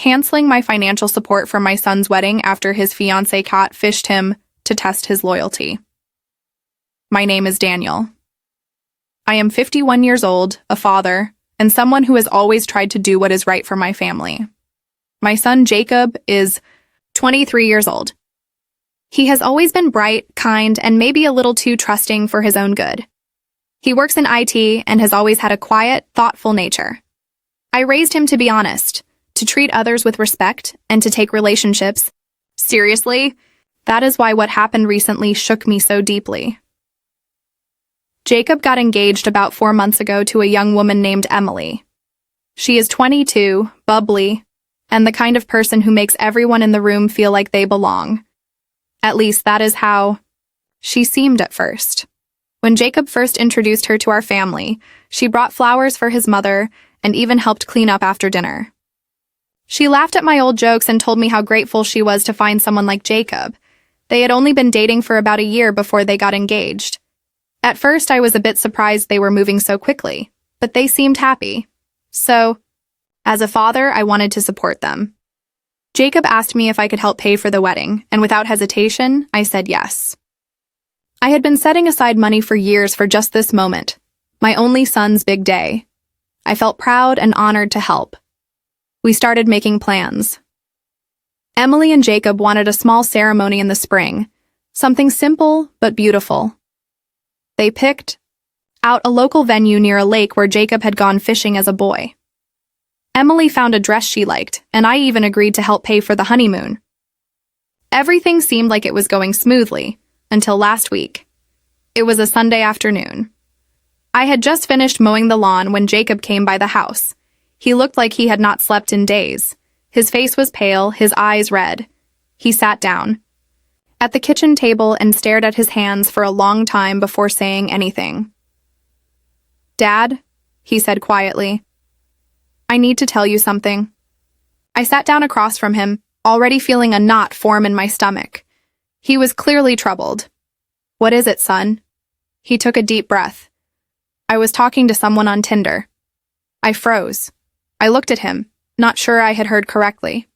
canceling my financial support for my son's wedding after his fiancée catfished him to test his loyalty. My name is Daniel. I am 51 years old, a father, and someone who has always tried to do what is right for my family. My son Jacob is 23 years old. He has always been bright, kind, and maybe a little too trusting for his own good. He works in IT and has always had a quiet, thoughtful nature. I raised him to be honest, to treat others with respect, and to take relationships seriously. That is why what happened recently shook me so deeply. Jacob got engaged about 4 months ago to a young woman named Emily. She is 22, bubbly, and the kind of person who makes everyone in the room feel like they belong. At least that is how she seemed at first. When Jacob first introduced her to our family, she brought flowers for his mother and even helped clean up after dinner. She laughed at my old jokes and told me how grateful she was to find someone like Jacob. They had only been dating for about a year before they got engaged. At first, I was a bit surprised they were moving so quickly, but they seemed happy. So, as a father, I wanted to support them. Jacob asked me if I could help pay for the wedding, and without hesitation, I said yes. I had been setting aside money for years for just this moment, my only son's big day. I felt proud and honored to help. We started making plans. Emily and Jacob wanted a small ceremony in the spring, something simple but beautiful. They picked out a local venue near a lake where Jacob had gone fishing as a boy. Emily found a dress she liked, and I even agreed to help pay for the honeymoon. Everything seemed like it was going smoothly, until last week. It was a Sunday afternoon. I had just finished mowing the lawn when Jacob came by the house. He looked like he had not slept in days. His face was pale, his eyes red. He sat down at the kitchen table and stared at his hands for a long time before saying anything. "Dad," he said quietly, "I need to tell you something." I sat down across from him, already feeling a knot form in my stomach. He was clearly troubled. "What is it, son?" He took a deep breath. "I was talking to someone on Tinder." I froze. I looked at him, not sure I had heard correctly.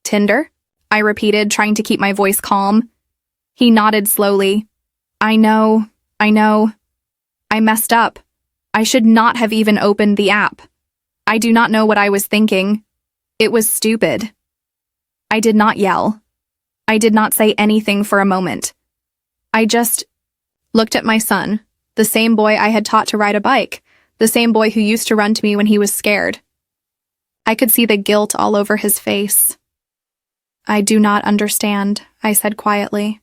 "Tinder?" I repeated, trying to keep my voice calm. He nodded slowly. I know. I messed up. I should not have even opened the app. I do not know what I was thinking. It was stupid." I did not yell. I did not say anything for a moment. I just looked at my son, the same boy I had taught to ride a bike, the same boy who used to run to me when he was scared. I could see the guilt all over his face. "I do not understand," I said quietly.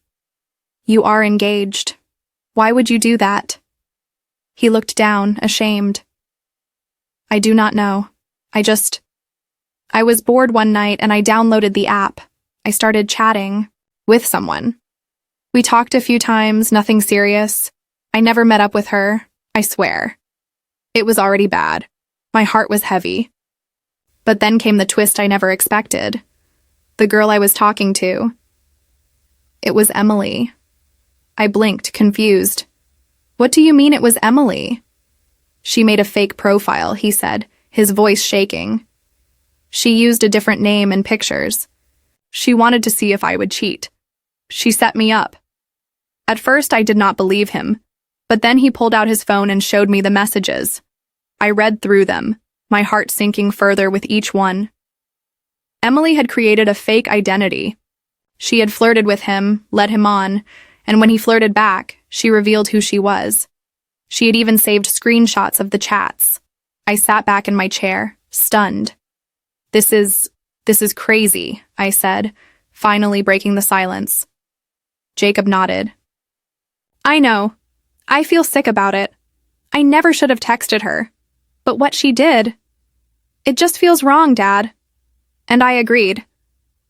"You are engaged. Why would you do that?" He looked down, ashamed. "I do not know. I was bored one night and I downloaded the app. I started chatting with someone. We talked a few times, nothing serious. I never met up with her, I swear. It was already bad. My heart was heavy. But then came the twist I never expected. The girl I was talking to. It was Emily." I blinked, confused. "What do you mean it was Emily?" "She made a fake profile," he said, his voice shaking. "She used a different name and pictures. She wanted to see if I would cheat. She set me up." At first, I did not believe him, but then he pulled out his phone and showed me the messages. I read through them, my heart sinking further with each one. Emily had created a fake identity. She had flirted with him, led him on, and when he flirted back, she revealed who she was. She had even saved screenshots of the chats. I sat back in my chair, stunned. This is crazy," I said, finally breaking the silence. Jacob nodded. "I know. I feel sick about it. I never should have texted her. But what she did, it just feels wrong, Dad." And I agreed.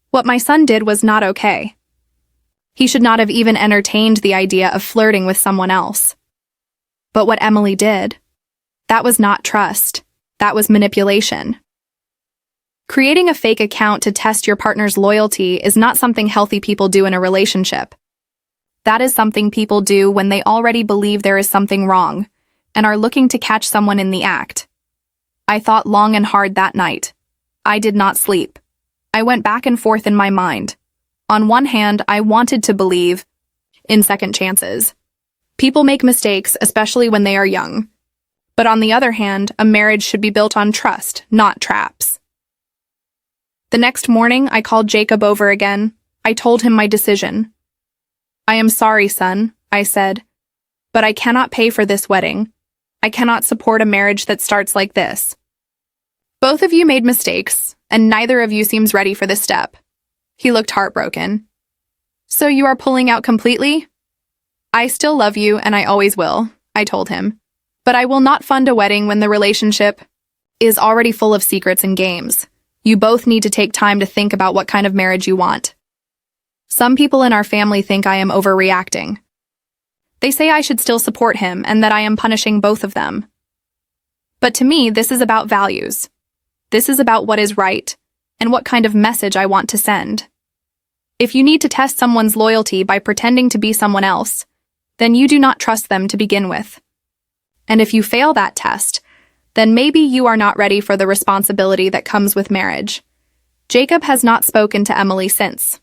What my son did was not okay. He should not have even entertained the idea of flirting with someone else. But what Emily did, that was not trust. That was manipulation. Creating a fake account to test your partner's loyalty is not something healthy people do in a relationship. That is something people do when they already believe there is something wrong and are looking to catch someone in the act. I thought long and hard that night. I did not sleep. I went back and forth in my mind. On one hand, I wanted to believe in second chances. People make mistakes, especially when they are young. But on the other hand, a marriage should be built on trust, not traps. The next morning, I called Jacob over again. I told him my decision. "I am sorry, son," I said, "but I cannot pay for this wedding. I cannot support a marriage that starts like this. Both of you made mistakes, and neither of you seems ready for this step." He looked heartbroken. "So you are pulling out completely?" "I still love you, and I always will," I told him. "But I will not fund a wedding when the relationship is already full of secrets and games. You both need to take time to think about what kind of marriage you want. Some people in our family think I am overreacting. They say I should still support him and that I am punishing both of them. But to me, this is about values. This is about what is right and what kind of message I want to send. If you need to test someone's loyalty by pretending to be someone else, then you do not trust them to begin with. And if you fail that test, then maybe you are not ready for the responsibility that comes with marriage." Jacob has not spoken to Emily since.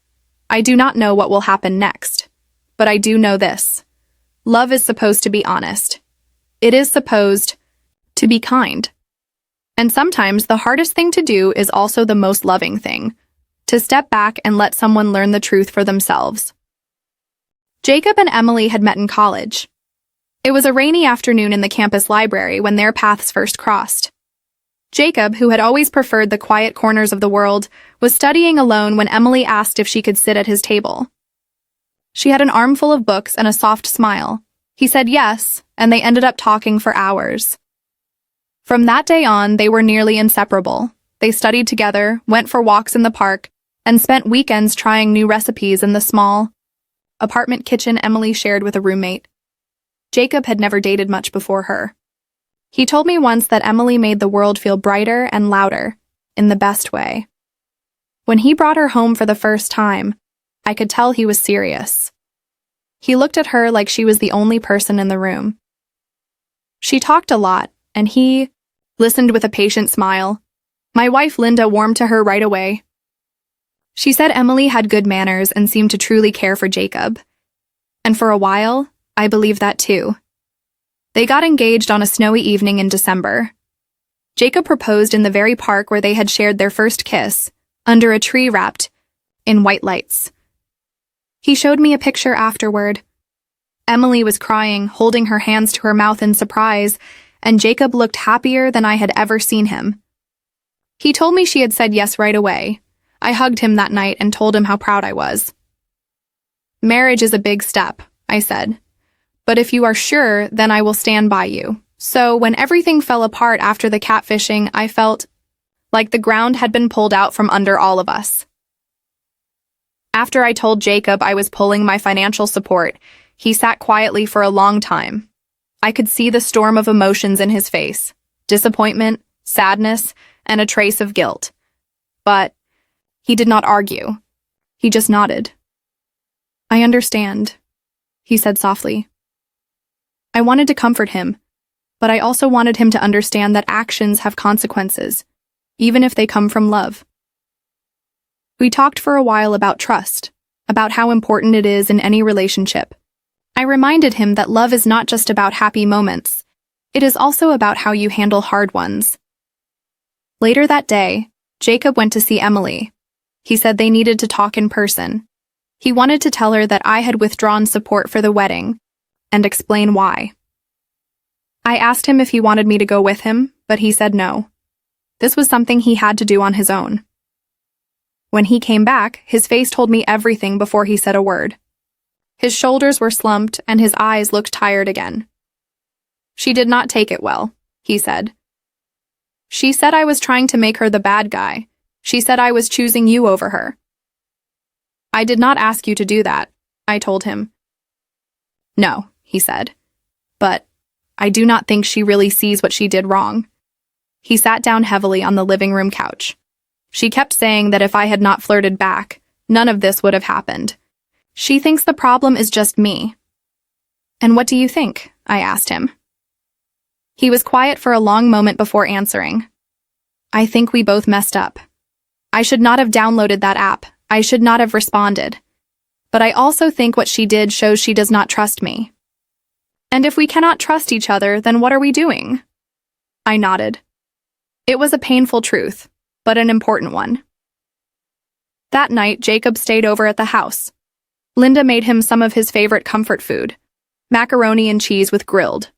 I do not know what will happen next, but I do know this. Love is supposed to be honest. It is supposed to be kind. And sometimes the hardest thing to do is also the most loving thing, to step back and let someone learn the truth for themselves. Jacob and Emily had met in college. It was a rainy afternoon in the campus library when their paths first crossed. Jacob, who had always preferred the quiet corners of the world, was studying alone when Emily asked if she could sit at his table. She had an armful of books and a soft smile. He said yes, and they ended up talking for hours. From that day on, they were nearly inseparable. They studied together, went for walks in the park, and spent weekends trying new recipes in the small apartment kitchen Emily shared with a roommate. Jacob had never dated much before her. He told me once that Emily made the world feel brighter and louder, in the best way. When he brought her home for the first time, I could tell he was serious. He looked at her like she was the only person in the room. She talked a lot, and he listened with a patient smile. My wife Linda warmed to her right away. She said Emily had good manners and seemed to truly care for Jacob. And for a while, I believed that too. They got engaged on a snowy evening in December. Jacob proposed in the very park where they had shared their first kiss, under a tree wrapped in white lights. He showed me a picture afterward. Emily was crying, holding her hands to her mouth in surprise, and Jacob looked happier than I had ever seen him. He told me she had said yes right away. I hugged him that night and told him how proud I was. "Marriage is a big step," I said. "But if you are sure, then I will stand by you." So when everything fell apart after the catfishing, I felt like the ground had been pulled out from under all of us. After I told Jacob I was pulling my financial support, he sat quietly for a long time. I could see the storm of emotions in his face, disappointment, sadness, and a trace of guilt. But he did not argue. He just nodded. "I understand," he said softly. I wanted to comfort him, but I also wanted him to understand that actions have consequences, even if they come from love. We talked for a while about trust, about how important it is in any relationship. I reminded him that love is not just about happy moments. It is also about how you handle hard ones. Later that day, Jacob went to see Emily. He said they needed to talk in person. He wanted to tell her that I had withdrawn support for the wedding, and explain why. I asked him if he wanted me to go with him, but he said no. This was something he had to do on his own. When he came back, his face told me everything before he said a word. His shoulders were slumped and his eyes looked tired again. "She did not take it well," he said. "She said I was trying to make her the bad guy. She said I was choosing you over her." "I did not ask you to do that," I told him. "No," he said, "but I do not think she really sees what she did wrong." He sat down heavily on the living room couch. "She kept saying that if I had not flirted back, none of this would have happened. She thinks the problem is just me." "And what do you think?" I asked him. He was quiet for a long moment before answering. "I think we both messed up." I should not have downloaded that app. I should not have responded. But I also think what she did shows she does not trust me. And if we cannot trust each other, then what are we doing? I nodded. It was a painful truth, but an important one. That night, Jacob stayed over at the house. Linda made him some of his favorite comfort food, macaroni and cheese with grilled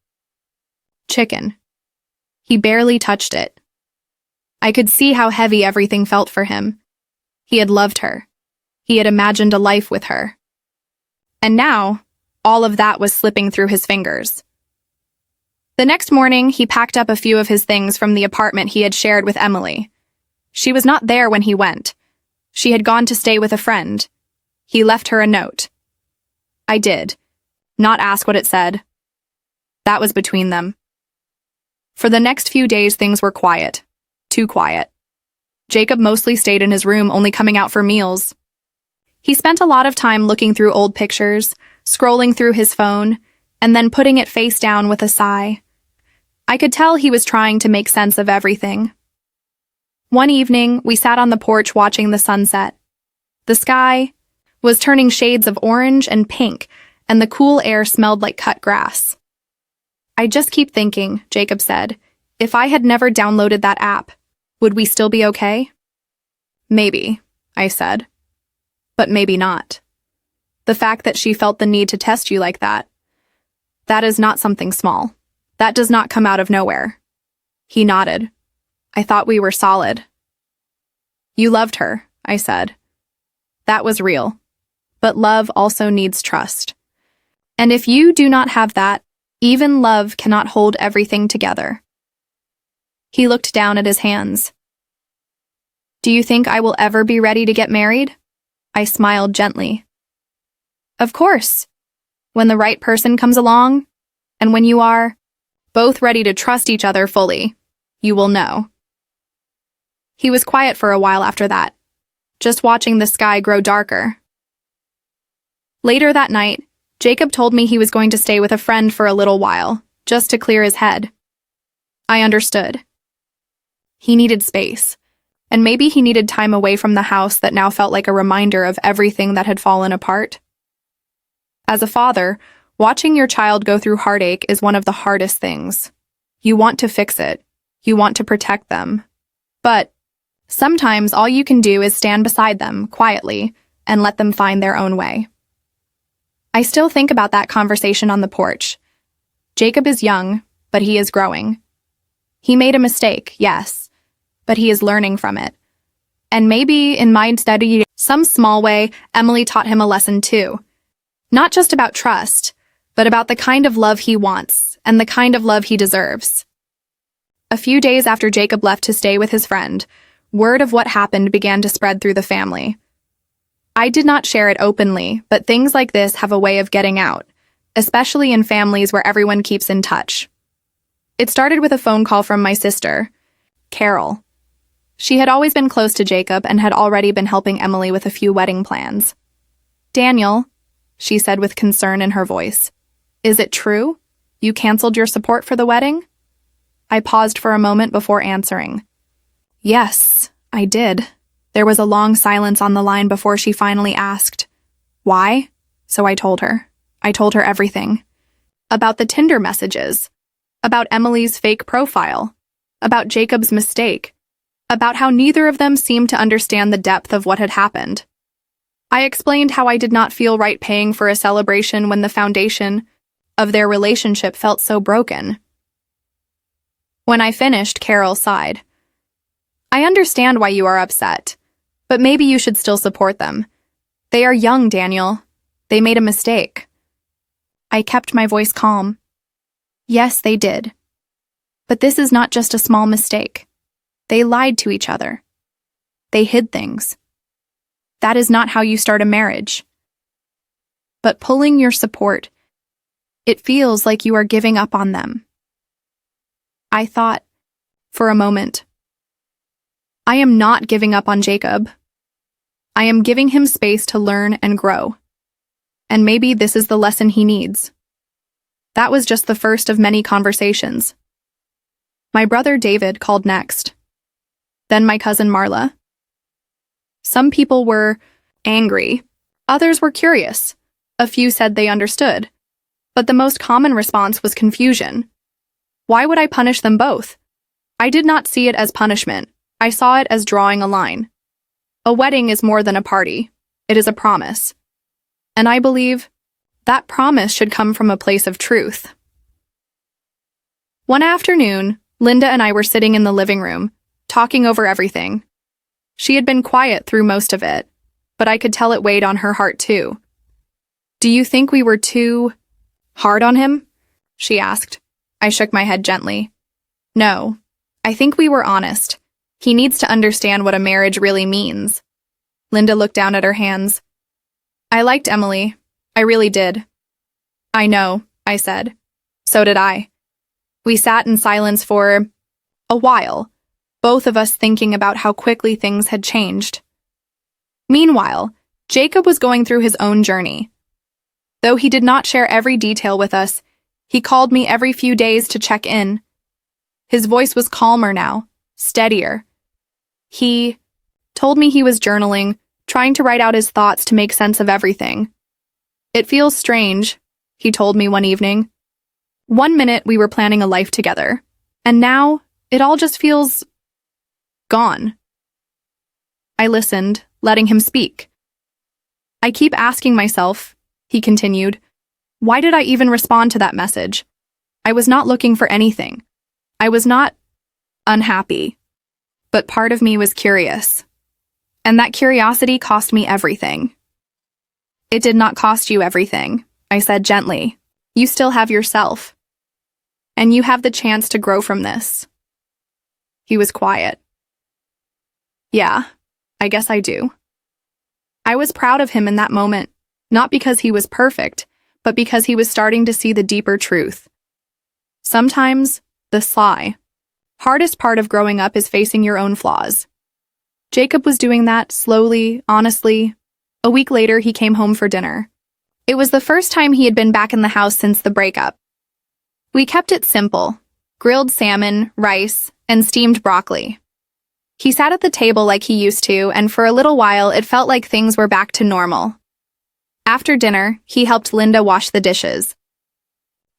chicken. He barely touched it. I could see how heavy everything felt for him. He had loved her. He had imagined a life with her. And now, all of that was slipping through his fingers. The next morning, he packed up a few of his things from the apartment he had shared with Emily. She was not there when he went. She had gone to stay with a friend. He left her a note. I did not ask what it said. That was between them. For the next few days, things were quiet. Too quiet. Jacob mostly stayed in his room, only coming out for meals. He spent a lot of time looking through old pictures, scrolling through his phone, and then putting it face down with a sigh. I could tell he was trying to make sense of everything. One evening, we sat on the porch watching the sunset. The sky was turning shades of orange and pink, and the cool air smelled like cut grass. I just keep thinking, Jacob said, if I had never downloaded that app, would we still be okay? Maybe, I said. But maybe not. The fact that she felt the need to test you like that is not something small. That does not come out of nowhere. He nodded. I thought we were solid. You loved her, I said. That was real. But love also needs trust. And if you do not have that, even love cannot hold everything together. He looked down at his hands. Do you think I will ever be ready to get married? I smiled gently. Of course. When the right person comes along, and when you are both ready to trust each other fully, you will know. He was quiet for a while after that, just watching the sky grow darker. Later that night, Jacob told me he was going to stay with a friend for a little while, just to clear his head. I understood. He needed space, and maybe he needed time away from the house that now felt like a reminder of everything that had fallen apart. As a father, watching your child go through heartache is one of the hardest things. You want to fix it. You want to protect them. But sometimes all you can do is stand beside them quietly and let them find their own way. I still think about that conversation on the porch. Jacob is young, but he is growing. He made a mistake, yes, but he is learning from it. And maybe in my study, some small way, Emily taught him a lesson too. Not just about trust, but about the kind of love he wants and the kind of love he deserves. A few days after Jacob left to stay with his friend, word of what happened began to spread through the family. I did not share it openly, but things like this have a way of getting out, especially in families where everyone keeps in touch. It started with a phone call from my sister, Carol. She had always been close to Jacob and had already been helping Emily with a few wedding plans. Daniel, she said with concern in her voice, is it true? You canceled your support for the wedding? I paused for a moment before answering. Yes, I did. There was a long silence on the line before she finally asked, why? So I told her. I told her everything. About the Tinder messages. About Emily's fake profile. About Jacob's mistake. About how neither of them seemed to understand the depth of what had happened. I explained how I did not feel right paying for a celebration when the foundation of their relationship felt so broken. When I finished, Carol sighed. I understand why you are upset, but maybe you should still support them. They are young, Daniel. They made a mistake. I kept my voice calm. Yes, they did. But this is not just a small mistake. They lied to each other. They hid things. That is not how you start a marriage. But pulling your support, it feels like you are giving up on them. I thought, for a moment, I am not giving up on Jacob. I am giving him space to learn and grow. And maybe this is the lesson he needs. That was just the first of many conversations. My brother David called next. Then my cousin Marla. Some people were angry. Others were curious. A few said they understood. But the most common response was confusion. Why would I punish them both? I did not see it as punishment. I saw it as drawing a line. A wedding is more than a party. It is a promise. And I believe that promise should come from a place of truth. One afternoon, Linda and I were sitting in the living room, talking over everything. She had been quiet through most of it, but I could tell it weighed on her heart too. "Do you think we were too hard on him?" she asked. I shook my head gently. "No, I think we were honest. He needs to understand what a marriage really means." Linda looked down at her hands. "I liked Emily. I really did." "I know," I said. "So did I." We sat in silence for a while, both of us thinking about how quickly things had changed. Meanwhile, Jacob was going through his own journey. Though he did not share every detail with us, he called me every few days to check in. His voice was calmer now, steadier. He told me he was journaling, trying to write out his thoughts to make sense of everything. "It feels strange," he told me one evening. "One minute we were planning a life together, and now it all just feels gone." I listened, letting him speak. "I keep asking myself," he continued, "why did I even respond to that message? I was not looking for anything. I was not unhappy. But part of me was curious. And that curiosity cost me everything." "It did not cost you everything," I said gently. "You still have yourself. And you have the chance to grow from this." He was quiet. "Yeah, I guess I do." I was proud of him in that moment, not because he was perfect, but because he was starting to see the deeper truth. Sometimes, the sly, hardest part of growing up is facing your own flaws. Jacob was doing that slowly, honestly. A week later, he came home for dinner. It was the first time he had been back in the house since the breakup. We kept it simple: grilled salmon, rice, and steamed broccoli. He sat at the table like he used to, and for a little while it felt like things were back to normal. After dinner, he helped Linda wash the dishes.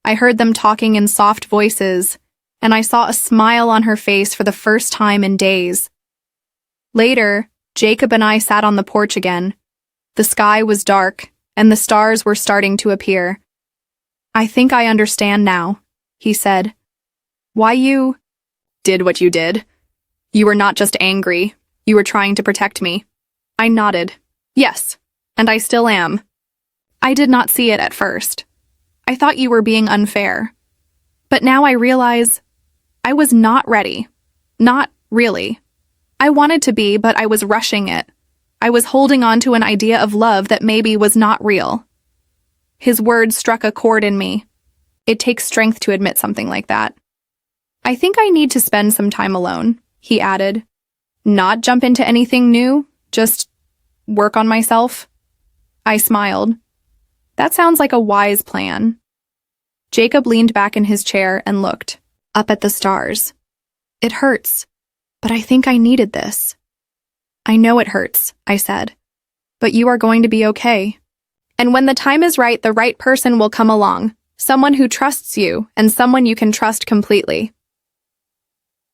I heard them talking in soft voices, and I saw a smile on her face for the first time in days. Later, Jacob and I sat on the porch again. The sky was dark, and the stars were starting to appear. "I think I understand now," he said. "Why you did what you did. You were not just angry. You were trying to protect me." I nodded. "Yes, and I still am." "I did not see it at first. I thought you were being unfair. But now I realize I was not ready. Not really. I wanted to be, but I was rushing it. I was holding on to an idea of love that maybe was not real." His words struck a chord in me. It takes strength to admit something like that. "I think I need to spend some time alone," he added. "Not jump into anything new, just work on myself." I smiled. "That sounds like a wise plan." Jacob leaned back in his chair and looked up at the stars. "It hurts, but I think I needed this." "I know it hurts," I said, "but you are going to be okay. And when the time is right, the right person will come along, someone who trusts you and someone you can trust completely."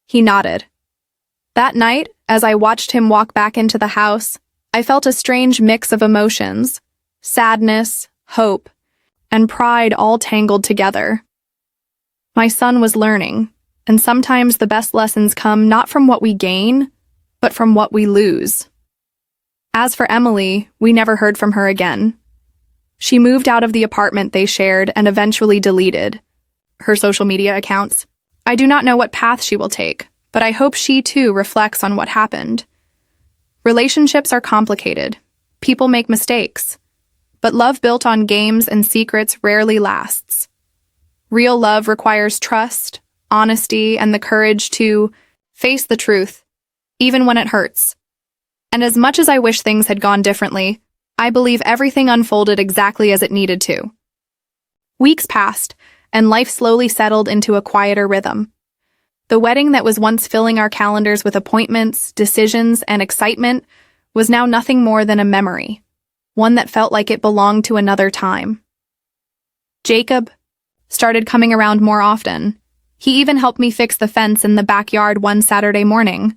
He nodded. That night, as I watched him walk back into the house, I felt a strange mix of emotions: sadness, hope, and pride all tangled together. My son was learning, and sometimes the best lessons come not from what we gain, but from what we lose. As for Emily, we never heard from her again. She moved out of the apartment they shared and eventually deleted her social media accounts. I do not know what path she will take, but I hope she too reflects on what happened. Relationships are complicated. People make mistakes. But love built on games and secrets rarely lasts. Real love requires trust, honesty, and the courage to face the truth, even when it hurts. And as much as I wish things had gone differently, I believe everything unfolded exactly as it needed to. Weeks passed, and life slowly settled into a quieter rhythm. The wedding that was once filling our calendars with appointments, decisions, and excitement was now nothing more than a memory, one that felt like it belonged to another time. Jacob started coming around more often. He even helped me fix the fence in the backyard one Saturday morning.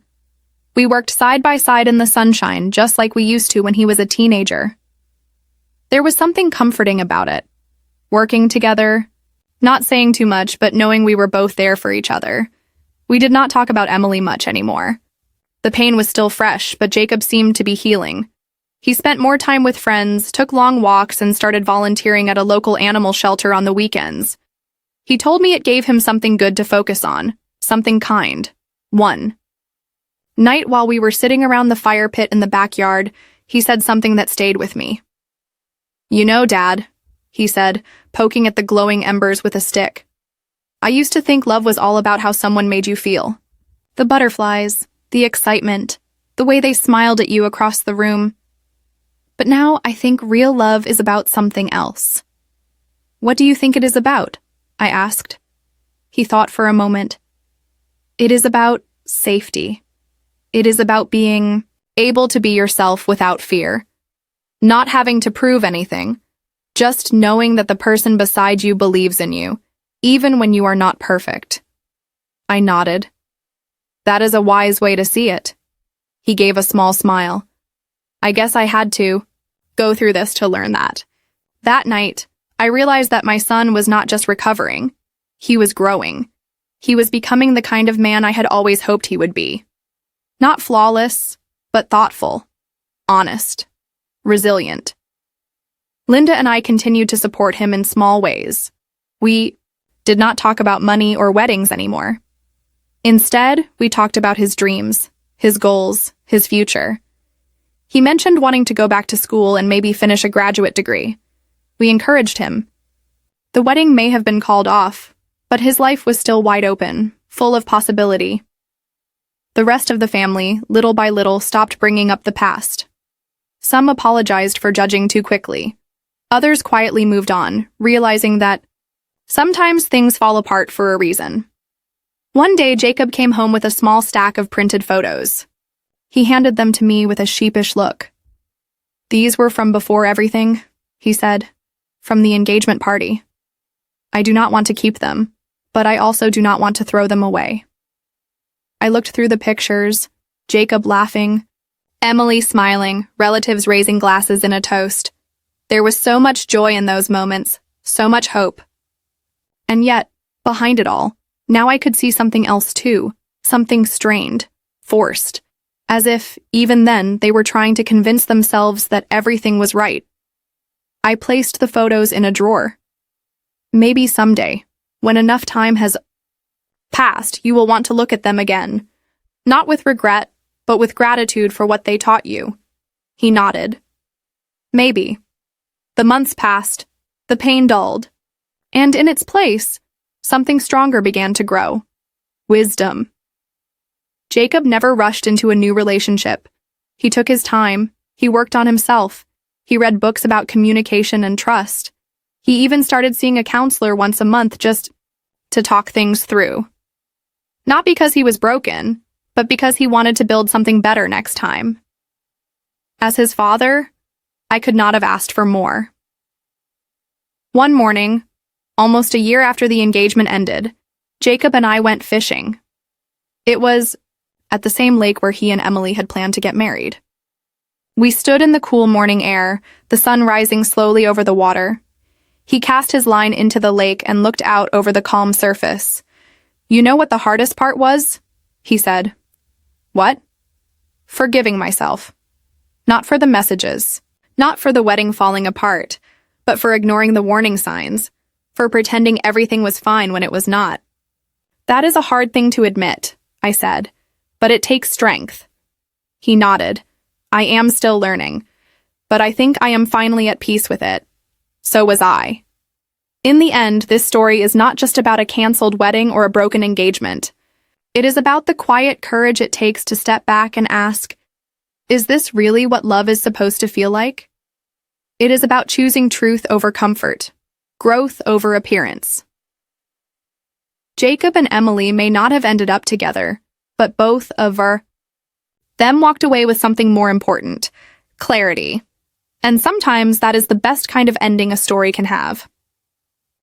We worked side by side in the sunshine, just like we used to when he was a teenager. There was something comforting about it. Working together, not saying too much, but knowing we were both there for each other. We did not talk about Emily much anymore. The pain was still fresh, but Jacob seemed to be healing. He spent more time with friends, took long walks, and started volunteering at a local animal shelter on the weekends. He told me it gave him something good to focus on, something kind. One night while we were sitting around the fire pit in the backyard, he said something that stayed with me. "You know, Dad," he said, poking at the glowing embers with a stick. "I used to think love was all about how someone made you feel. The butterflies, the excitement, the way they smiled at you across the room. But now I think real love is about something else." "What do you think it is about?" I asked. He thought for a moment. "It is about safety. It is about being able to be yourself without fear. Not having to prove anything. Just knowing that the person beside you believes in you, even when you are not perfect." I nodded. "That is a wise way to see it." He gave a small smile. "I guess I had to go through this to learn that." That night, I realized that my son was not just recovering. He was growing. He was becoming the kind of man I had always hoped he would be. Not flawless, but thoughtful, honest, resilient. Linda and I continued to support him in small ways. We did not talk about money or weddings anymore. Instead, we talked about his dreams, his goals, his future. He mentioned wanting to go back to school and maybe finish a graduate degree. We encouraged him. The wedding may have been called off, but his life was still wide open, full of possibility. The rest of the family, little by little, stopped bringing up the past. Some apologized for judging too quickly. Others quietly moved on, realizing that sometimes things fall apart for a reason. One day, Jacob came home with a small stack of printed photos. He handed them to me with a sheepish look. "These were from before everything," he said, "from the engagement party. I do not want to keep them, but I also do not want to throw them away." I looked through the pictures, Jacob laughing, Emily smiling, relatives raising glasses in a toast. There was so much joy in those moments, so much hope. And yet, behind it all, now I could see something else too, something strained, forced, as if, even then, they were trying to convince themselves that everything was right. I placed the photos in a drawer. Maybe someday, when enough time has passed, you will want to look at them again. Not with regret, but with gratitude for what they taught you. He nodded. Maybe. The months passed, the pain dulled, and in its place, something stronger began to grow. Wisdom. Jacob never rushed into a new relationship. He took his time, he worked on himself, he read books about communication and trust. He even started seeing a counselor once a month just to talk things through. Not because he was broken, but because he wanted to build something better next time. As his father, I could not have asked for more. One morning, almost a year after the engagement ended, Jacob and I went fishing. It was at the same lake where he and Emily had planned to get married. We stood in the cool morning air, the sun rising slowly over the water. He cast his line into the lake and looked out over the calm surface. "You know what the hardest part was?" he said. "What?" "Forgiving myself. Not for the messages, not for the wedding falling apart, but for ignoring the warning signs, for pretending everything was fine when it was not." "That is a hard thing to admit," I said, "but it takes strength." He nodded. "I am still learning, but I think I am finally at peace with it. So was I." In the end, this story is not just about a canceled wedding or a broken engagement. It is about the quiet courage it takes to step back and ask, is this really what love is supposed to feel like? It is about choosing truth over comfort, growth over appearance. Jacob and Emily may not have ended up together, but both of them walked away with something more important, clarity. And sometimes that is the best kind of ending a story can have.